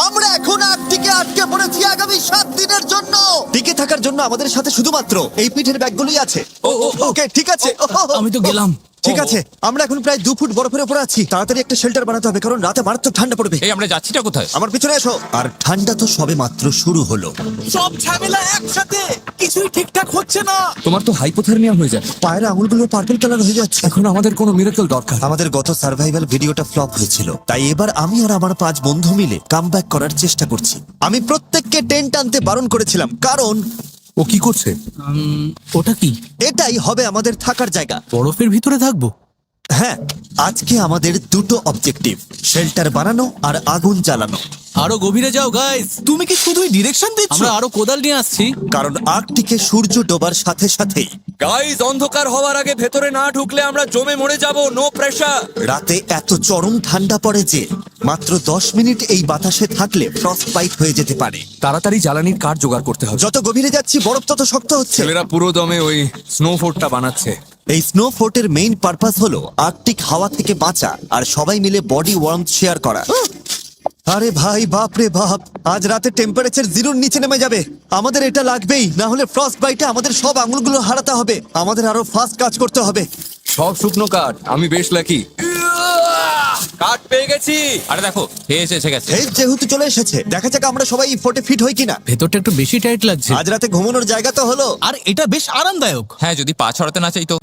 আমরা এখন আর্কটিকে আটকে পড়েছি আগামী 7 দিনের জন্য। টিকে থাকার জন্য আমাদের সাথে শুধুমাত্র এই পিঠের ব্যাগগুলোই আছে। ওকে ঠিক আছে। আমি তো গেলাম। ঠিক আছে, আমরা এখন প্রায় 2 ফুট বরফের উপরে আছি। তাড়াতাড়ি একটা শেল্টার বানাতে হবে, কারণ রাতে মারাত্মক ঠান্ডা পড়বে। এই আমরা যাচ্ছিটা কোথায়? আমার পিছনে এসো। আর ঠান্ডা তো সবে মাত্র শুরু হলো। সব ঝামেলা একসাথে, কিছুই ঠিকঠাক হচ্ছে না। তোমার তো হাইপোথার্মিয়া হয়ে যাবে। পায়ের আঙুলগুলো পার্পল কালার হয়ে যাচ্ছে। এখন আমাদের কোনো মিরাকল দরকার। আমাদের গত সার্ভাইভাল ভিডিওটা ফ্লপ হয়েছিল, তাই এবার আমি আর আমার 5 বন্ধু মিলে কামব্যাক করার চেষ্টা করছি। আমি প্রত্যেককে টেন্ট আনতে বারণ করেছিলাম, কারণ ও কি করছে? ওটা কি? এটাই হবে আমাদের থাকার জায়গা। বরফের ভিতরে থাকবো? হ্যাঁ, আজকে আমাদের দুটো অবজেক্টিভ, শেল্টার বানানো আর আগুন জ্বালানো। আরো গভীরে যাও গাইস। তুমি কি শুধুই ডিরেকশন দিচ্ছ? আমরা আরো কোদাল নিয়ে আসছি। কারণ আর্কটিকে সূর্য ডোবার সাথে সাথেই গাইস, অন্ধকার হওয়ার আগে ভেতরে না ঢুকলে আমরা জমে মরে যাব। No pressure. রাতে এত চরম ঠান্ডা পড়ে যে মাত্র 10 মিনিট এই বাতাসে থাকলে ফ্রস্ট বাইট হয়ে যেতে পারে। তাড়াতাড়ি জ্বালানির কাঠ জোগাড় করতে হবে। যত গভীরে যাচ্ছি বরফ তত শক্ত হচ্ছে। ছেলেরা পুরো দমে ওই স্নো ফোর্টটা বানাচ্ছে। এই স্নো ফোর্টের মেইন পারপাস হলো আর্কটিক হাওয়া থেকে বাঁচা আর সবাই মিলে বডি ওয়ার্মথ শেয়ার করা। আরে ভাই, বাপ রে বাপ, আজ রাতে টেম্পারেচার 0-র নিচে নেমে যাবে। আমাদের এটা লাগবেই, না হলে ফ্রস্ট বাইটে আমাদের সব আঙুলগুলো হারাতে হবে। আমাদের আরো ফাস্ট কাজ করতে হবে। সব শুকনো কাঠ। আমি বেশ লাকি। কাঠ পেয়ে গেছি। আরে দেখো, এসে গেছে। এই যেহেতু চলে এসেছে, দেখা যাক আমরা সবাই এই ফোর্টে ফিট হই কিনা। ভেতরটা একটু বেশি টাইট লাগছে। আজ রাতে ঘুমানোর জায়গা তো হলো। আর এটা বেশ আরামদায়ক। হ্যাঁ, যদি পা ছড়াতে না চাই তো।